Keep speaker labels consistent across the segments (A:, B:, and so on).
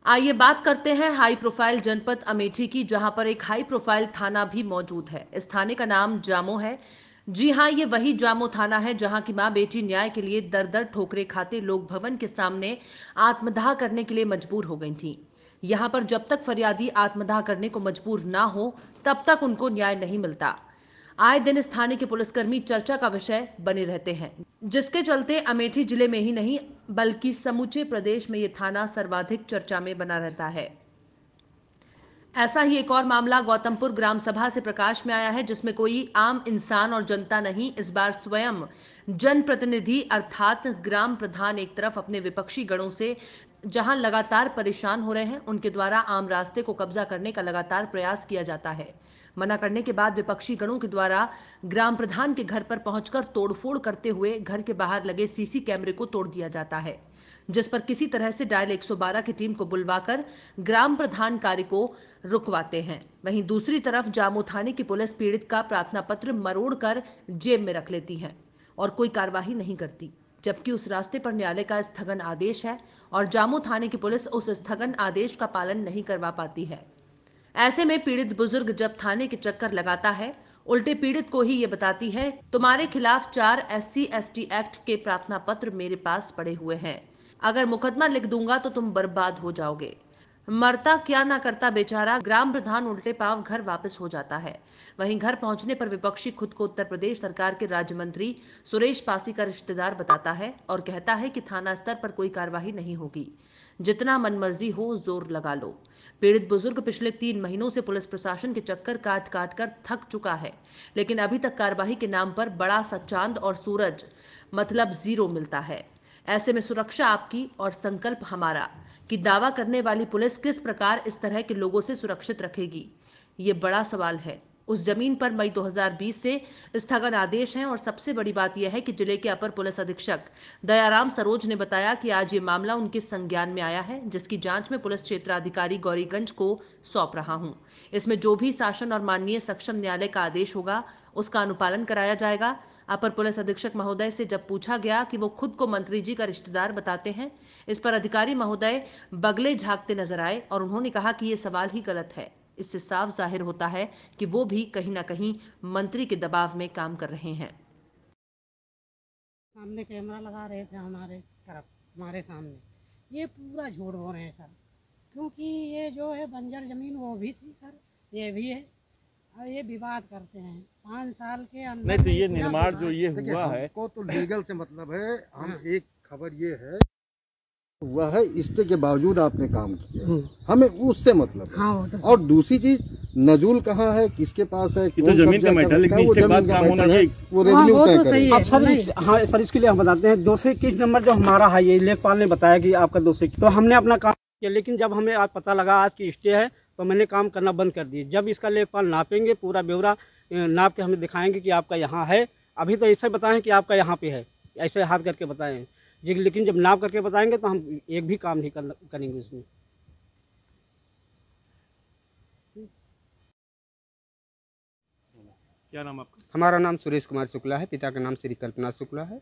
A: आइए बात करते हैं हाई प्रोफाइल जनपद अमेठी की, जहां पर एक हाई प्रोफाइल थाना भी मौजूद है। इस थाने का नाम जामो है। जी हां, ये वही जामो थाना है जहां की मां बेटी न्याय के लिए दर दर ठोकरे खाते लोक भवन के सामने आत्मदाह करने के लिए मजबूर हो गई थी। यहां पर जब तक फरियादी आत्मदाह करने को मजबूर ना हो, तब तक उनको न्याय नहीं मिलता। आए दिन इस थाने के पुलिसकर्मी चर्चा का विषय बने रहते हैं, जिसके चलते अमेठी जिले में ही नहीं बल्कि समूचे प्रदेश में ये थाना सर्वाधिक चर्चा में बना रहता है। ऐसा ही एक और मामला गौतमपुर ग्राम सभा से प्रकाश में आया है, जिसमें कोई आम इंसान और जनता नहीं, इस बार स्वयं जनप्रतिनिधि अर्थात ग्राम प्रधान एक तरफ अपने विपक्षी गणों से जहां लगातार परेशान हो रहे हैं, उनके द्वारा आम रास्ते को कब्जा करने का लगातार प्रयास किया जाता है। मना करने के बाद विपक्षी गणों के द्वारा ग्राम प्रधान के घर पर पहुंचकर तोड़फोड़ करते हुए घर के बाहर लगे सीसी कैमरे को तोड़ दिया जाता है, जिस पर किसी तरह से डायल 112 की टीम को बुलवाकर ग्राम प्रधान कार्य को रुकवाते हैं। वहीं दूसरी तरफ जामो थाने की पुलिस पीड़ित का प्रार्थना पत्र मरोड़कर जेब में रख लेती है और कोई कार्रवाई नहीं करती, जबकि उस रास्ते पर न्यायालय का स्थगन आदेश है और जामो थाने की पुलिस उस स्थगन आदेश का पालन नहीं करवा पाती है। ऐसे में पीड़ित बुजुर्ग जब थाने के चक्कर लगाता है, उल्टे पीड़ित को ही ये बताती है, तुम्हारे खिलाफ 4 SC/ST एक्ट के प्रार्थना पत्र मेरे पास पड़े हुए हैं, अगर मुकदमा लिख दूंगा तो तुम बर्बाद हो जाओगे। मरता क्या ना करता बेचारा ग्राम प्रधान उल्टे पांव घर वापस हो जाता है। वहीं घर पहुंचने पर विपक्षी खुद को उत्तर प्रदेश सरकार के राज्य मंत्री सुरेश पासी का रिश्तेदार बताता है और कहता है कि थाना स्तर पर कोई कार्रवाई नहीं होगी, जितना मनमर्जी हो जोर लगा लो। पीड़ित बुजुर्ग पिछले 3 महीनों से पुलिस प्रशासन के चक्कर काट काट कर थक चुका है, लेकिन अभी तक कार्रवाई के नाम पर बड़ा सा चांद और सूरज मतलब जीरो मिलता है। ऐसे में सुरक्षा आपकी और संकल्प हमारा कि दावा करने वाली पुलिस किस प्रकार इस तरह के लोगों से सुरक्षित रखेगी, ये बड़ा सवाल है। उस जमीन पर मई 2020 से स्थगन आदेश हैं और सबसे बड़ी बात यह है कि जिले के अपर पुलिस अधीक्षक दयाराम सरोज ने बताया कि आज ये मामला उनके संज्ञान में आया है, जिसकी जांच में पुलिस क्षेत्राधिकारी गौरीगंज को सौंप रहा हूं। इसमें जो भी शासन और माननीय सक्षम न्यायालय का आदेश होगा उसका अनुपालन कराया जाएगा। अपर पुलिस अधीक्षक महोदय से जब पूछा गया कि वो खुद को मंत्री जी का रिश्तेदार बताते हैं, इस पर अधिकारी महोदय बगले झांकते नजर आए और उन्होंने कहा कि ये सवाल ही गलत है। इससे साफ जाहिर होता है कि वो भी कहीं ना कहीं मंत्री के दबाव में काम कर रहे हैं।
B: सामने कैमरा लगा रहे थे हमारे तरफ, हमारे सामने। ये पूरा झूठ बोल रहे हैं सर, क्योंकि ये जो है बंजर ज़मीन वो भी थी सर, ये भी है। और ये विवाद करते हैं 5 साल के अंदर।
C: नहीं तो ये निर्माण जो ये हुआ है
D: को तो लीगल से मतलब है। हम एक खबर ये है हुआ है, इसके के बावजूद आपने काम किया, हमें उससे मतलब है।
B: हाँ, तो
D: और दूसरी चीज नजूल कहाँ है, किसके पास है,
C: तो जमीन का मैटर, लेकिन इसके बाद काम होना चाहिए,
D: वो रेवेन्यू
B: वो
D: तय
B: तो सही
D: करेगा।
B: है।
E: अब सर, हाँ सर, इसके लिए हम बताते हैं 221 नंबर जो हमारा है, ये लेखपाल ने बताया कि आपका 221, तो हमने अपना काम किया। लेकिन जब हमें आज पता लगा आज की स्टे है, तो मैंने काम करना बंद कर दिया। जब इसका लेखपाल नापेंगे, पूरा ब्यौरा नाप के हमें दिखाएंगे कि आपका यहाँ है। अभी तो ऐसे बताएं कि आपका यहाँ पे है, ऐसे हाथ करके बताएं जी, लेकिन जब नाप करके बताएंगे तो हम एक भी काम नहीं करेंगे उसमें।
C: क्या नाम आपका?
F: हमारा नाम सुरेश कुमार शुक्ला है, पिता का नाम श्री कल्पना शुक्ला है।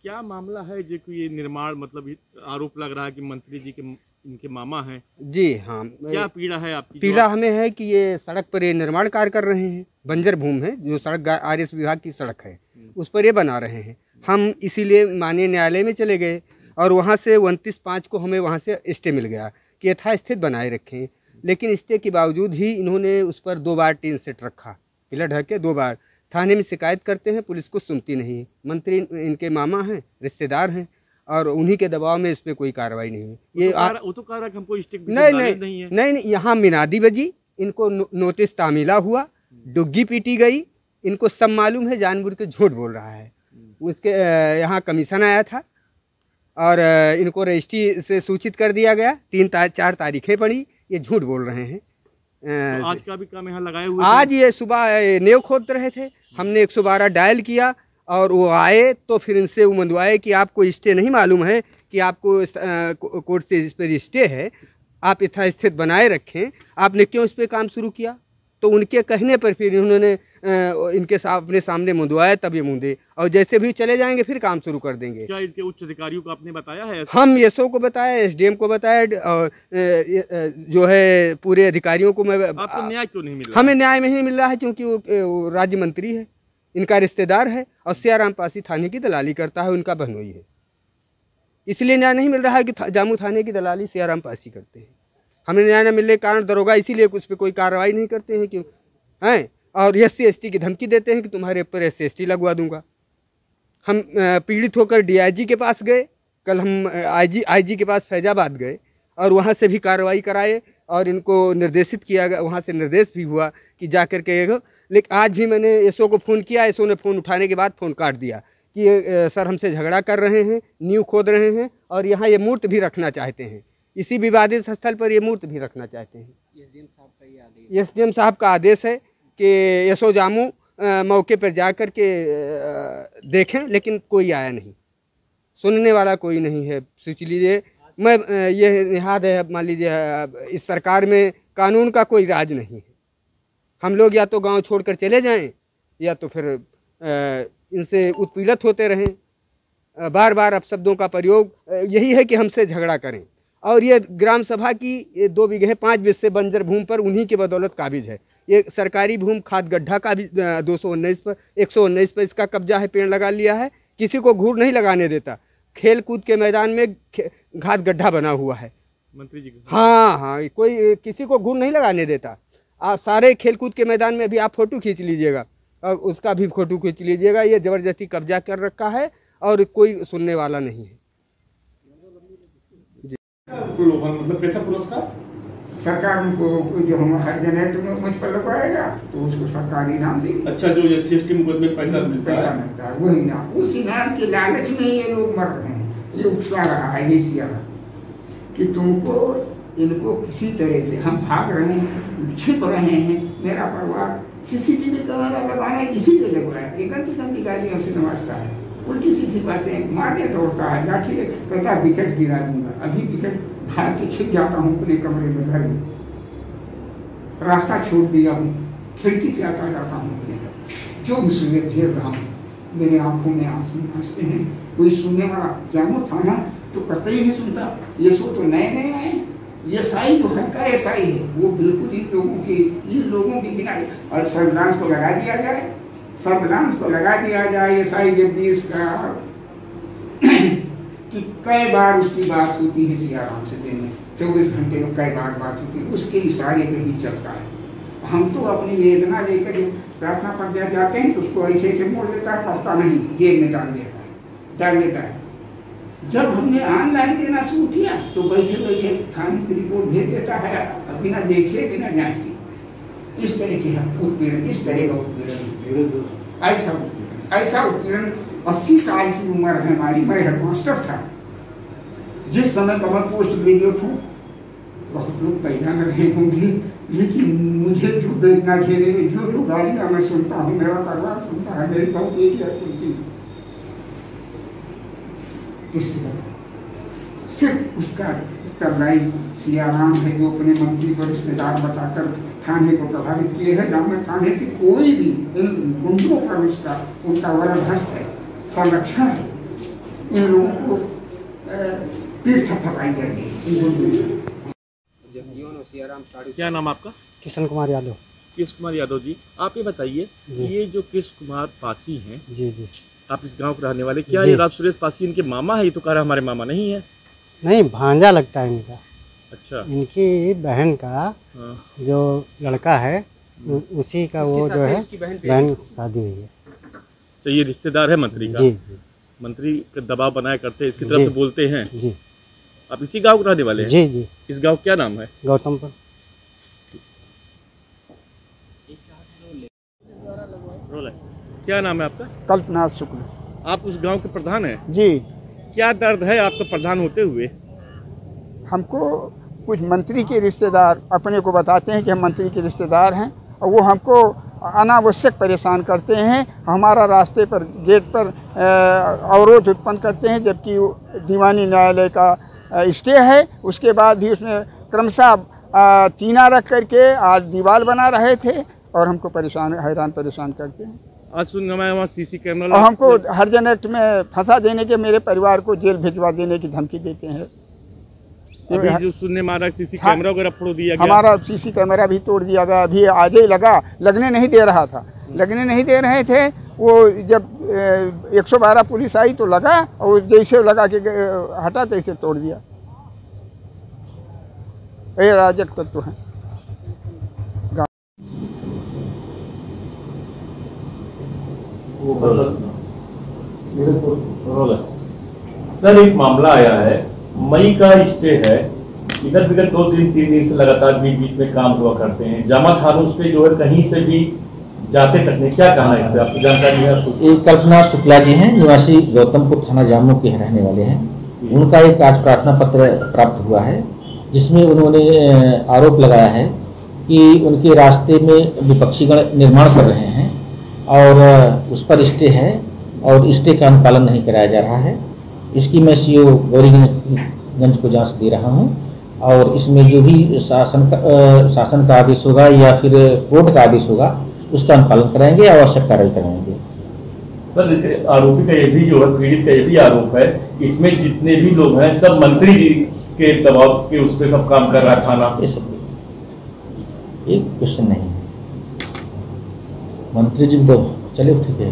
C: क्या मामला है जो कि ये निर्माण मतलब आरोप लग रहा है कि मंत्री जी के इनके मामा हैं?
F: जी हाँ।
C: क्या पीड़ा है आपकी?
F: पीड़ा हमें है कि ये सड़क पर ये निर्माण कार्य कर रहे हैं, बंजर भूमि है, जो सड़क RS विभाग की सड़क है उस पर ये बना रहे हैं। हम इसीलिए माननीय न्यायालय में चले गए और वहाँ से 29/5 को हमें वहाँ से स्टे मिल गया कि यथास्थित बनाए रखें। लेकिन स्टे के बावजूद ही इन्होंने उस पर 2 बार टीन सेट रखा, पिलर ढक के 2 बार। थाने में शिकायत करते हैं, पुलिस को सुनती नहीं। मंत्री इनके मामा हैं, रिश्तेदार हैं, और उन्हीं के दबाव में इस पर कोई कार्रवाई नहीं हुई। ये
C: वो तो कह रहा है कि हमको स्टिक
F: नहीं, यहाँ मिनादी बजी, इनको नोटिस तामीला हुआ, डुग्गी पीटी गई, इनको सब मालूम है, जानबूझ के झूठ बोल रहा है। उसके यहाँ कमीशन आया था और इनको रजिस्ट्री से सूचित कर दिया गया, 3-4 तारीखें पड़ी, ये झूठ बोल रहे हैं।
C: तो आज का भी काम यहाँ लगाए हुए
F: आज ये सुबह नेव खोद रहे थे, हमने 112 डायल किया और वो आए तो फिर इनसे वो मंदवाए कि आपको स्टे नहीं मालूम है कि आपको कोर्ट से इस पर स्टे है, आप यथास्थित बनाए रखें, आपने क्यों इस पर काम शुरू किया? तो उनके कहने पर फिर उन्होंने इनके अपने सामने मुंदवाए तब ये मुंदे, और जैसे भी चले जाएंगे फिर काम शुरू कर देंगे।
C: क्या इनके उच्च अधिकारियों को आपने बताया है?
F: हम एसओ को बताया, एसडीएम को बताया, और जो है पूरे अधिकारियों को। मैं
C: आपको न्याय क्यों नहीं मिल रहा?
F: हमें न्याय नहीं मिल रहा है क्योंकि वो राज्य मंत्री है, इनका रिश्तेदार है और सियाराम पासी थाने की दलाली करता है, उनका बहनोई है, इसलिए न्याय नहीं मिल रहा है कि जामू थाने की दलाली सियाराम पासी करते हैं। हमें न्याय न मिलने के कारण दरोगा इसीलिए उस पर कोई कार्रवाई नहीं करते हैं क्यों हैं, और SC/ST की धमकी देते हैं कि तुम्हारे ऊपर SC/ST लगवा दूंगा। हम पीड़ित होकर DIG के पास गए, कल हम IG के पास फैजाबाद गए और वहाँ से भी कार्रवाई कराए और इनको निर्देशित किया गया, वहाँ से निर्देश भी हुआ कि जा कर के। लेकिन आज भी मैंने एसओ को फ़ोन किया, एसओ ने फ़ोन उठाने के बाद फ़ोन काट दिया कि सर हमसे झगड़ा कर रहे हैं, नींव खोद रहे हैं और यहाँ ये मूर्त भी रखना चाहते हैं, इसी विवादित स्थल पर ये मूर्त भी रखना चाहते हैं। एसडीएम साहब का आदेश है कि एसओ जामू मौके पर जा कर के देखें, लेकिन कोई आया नहीं, सुनने वाला कोई नहीं है। सोच लीजिए, मैं ये निहाद है, मान लीजिए इस सरकार में कानून का कोई राज नहीं है। हम लोग या तो गांव छोड़कर चले जाएं या तो फिर इनसे उत्पीड़ित होते रहें। बार बार अपशब्दों का प्रयोग यही है कि हमसे झगड़ा करें। और ये ग्राम सभा की 2 बीघे 5 बिस्से बंजर भूमि पर उन्हीं के बदौलत काबिज है। ये सरकारी भूमि खाद गड्ढा का भी 219 पर 119 पर इसका कब्जा है, पेड़ लगा लिया है, किसी को घूर नहीं लगाने देता। खेल कूद के मैदान में घात गड्ढा बना हुआ है
C: मंत्री जी।
F: हाँ, कोई किसी को घूर नहीं लगाने देता। आप सारे खेल कूद के मैदान में अभी आप फोटो खींच लीजिएगा और उसका भी फोटो खींच लीजिएगा। ये ज़बरदस्ती कब्जा कर रखा है और कोई सुनने वाला नहीं है।
C: मतलब कैसा पुरस्कार?
G: सरकार उनको जो हमारा जनरेट में मुझ पर लगवाएगा तो उसको सरकारी इनाम देगी।
C: अच्छा, जो SC/ST में पैसा मिलता
G: है वही इनाम, उस इनाम के लालच में ये लोग मर रहे हैं। ये उकसा रहा है ये सियारा कि तुमको इनको किसी तरह से हम भाग रहे हैं, छिप रहे हैं। मेरा परिवार CCTV कैमरा लगाना इसीलिए लगवाया। ये गंदी गंदी गाली हमसे नवाजता है, उल्टी सीधी बातें, मारने तोड़ता है, लाठी कहता है विकेट गिरा दूंगा। अभी विकेट भाग के छिप जाता हूँ अपने कमरे में, घर में रास्ता छोड़ दिया हूँ, खिड़की से आता जाता हूँ अपने घर। जो मुसीबत झेल रहा हूँ, मेरे आंखों में आंसू भासते हैं। कोई सुनने वाला जामू थाना तो कतई नहीं सुनता। ये सो तो नए नए आए, ये साई जो हल्का एसआई है वो बिल्कुल इन लोगों के बिना। और सर्विलांस को लगा दिया जाए, सर्विलांस को लगा दिया जाए एसआई जगदीश का कि कई बार उसकी बात होती है सियाराम से दिन में 24 घंटे में कई बार बात होती है, उसके इशारे पे ही चलता है। हम तो अपनी वेदना लेकर जो प्रार्थना पर जाते हैं तो उसको ऐसे ऐसे मोड़ देता है, पढ़ता नहीं, जेल में डाल देता है। जब हमने ऑनलाइन देना शुरू किया तो बैठे बैठे थाने से रिपोर्ट भेज देता है, बिना देखे बिना जांच के। इस तरह की उत्पीड़न, इस तरह का उत्पीड़न, ऐसा उत्पीड़न। 80 साल की उम्र है हमारी, मैं हेडमास्टर था जिस समय का मैं पोस्ट ग्रेजुएट हूँ। बहुत लोग पैदा न रहे होंगे, लेकिन मुझे जो वेदना झेलने में जो गालियाँ मैं सुनता हूँ, मेरा परिवार सुनता है, मेरी बहुत एक ही सिर्फ उसका तबलाई सियाराम है जो अपने मंत्री को रिश्तेदार बताकर थाने को प्रभावित किए हैं। जहाँ थाने से कोई भी इन गुंडों पर उनका वरदहस्त है, संरक्षण है। इन लोगों को पीठ थपथपाई जाएगी।
C: क्या नाम आपका?
E: किशन कुमार यादव।
C: कृष्ण कुमार यादव जी, आप ये बताइए ये जो कृष्ण कुमार पासी हैं,
E: जी जी,
C: आप इस गांव के रहने वाले, क्या ये राव सुरेश पासी इनके मामा है? ये तो कह रहा हमारे मामा नहीं है।
E: नहीं, भांजा लगता है इनका।
C: अच्छा,
E: इनकी बहन का जो लड़का है उसी का वो जो है बहन शादी हुई है।
C: तो ये रिश्तेदार है मंत्री का?
E: जी जी।
C: मंत्री के दबाव बनाया करते हैं, इसकी तरफ से बोलते हैं।
E: जी।
C: आप इसी गांव के रहने वाले हैं?
E: जी जी।
C: इस गांव क्या नाम है?
E: गौतमपुर।
C: क्या नाम है आपका?
G: कल्पनाथ शुक्ल।
C: आप उस गांव के प्रधान हैं?
G: जी।
C: क्या दर्द है आपका प्रधान होते हुए?
G: हमको कुछ मंत्री के रिश्तेदार अपने को बताते हैं कि हम मंत्री के रिश्तेदार हैं और वो हमको अनावश्यक परेशान करते हैं। हमारा रास्ते पर गेट पर अवरोध उत्पन्न करते हैं, जबकि दीवानी न्यायालय का स्टे है। उसके बाद भी उसमें क्रमशः टीना रख करके आज दीवार बना रहे थे और हमको हैरान परेशान करते हैं।
C: आज सुनने में वहाँ सीसी कैमरा
G: और हमको हरिजन एक्ट में फंसा देने के, मेरे परिवार को जेल भिजवा देने की धमकी देते हैं।
C: अभी जो सुनने में आ रहा है सीसी कैमरा वगैरह फोड़ दिया गया,
G: हमारा सीसी कैमरा भी तोड़ दिया गया। अभी आगे ही लगने नहीं दे रहा था, लगने नहीं दे रहे थे। वो जब 112 पुलिस आई तो लगा, और जैसे लगा के हटा तैसे तोड़ दिया। ये अराजक तत्व है।
H: सर, एक मामला आया है, मई का स्टे है, इधर बिधर 2-3 दिन से लगातार बीच बीच में काम हुआ करते हैं। जामा थानों पे जो है कहीं से भी जाते तक नहीं, क्या कहना है इस पे, आपको जानकारी है?
I: एक कल्पना शुक्ला जी हैं, निवासी गौतमपुर थाना जामो के रहने वाले हैं। उनका एक आज प्रार्थना पत्र प्राप्त हुआ है, जिसमें उन्होंने आरोप लगाया है कि उनके रास्ते में विपक्षीगण निर्माण कर रहे हैं और उस पर स्टे है और स्टे का अनुपालन नहीं कराया जा रहा है। इसकी मैं सीओ गौरीगंज को जांच दे रहा हूं और इसमें जो भी शासन का आदेश होगा या फिर कोर्ट का आदेश होगा उसका अनुपालन कराएंगे, आवश्यक कार्रवाई कराएंगे।
H: सर, आरोपी का ये भी जो है, पीड़ित का ये भी आरोप है, इसमें जितने भी लोग हैं सब मंत्री जी के दबाव के उस पर सब काम कर रहा है थाना।
I: ये सब एक क्वेश्चन नहीं, मंत्री जी तो चलिए ठीक है।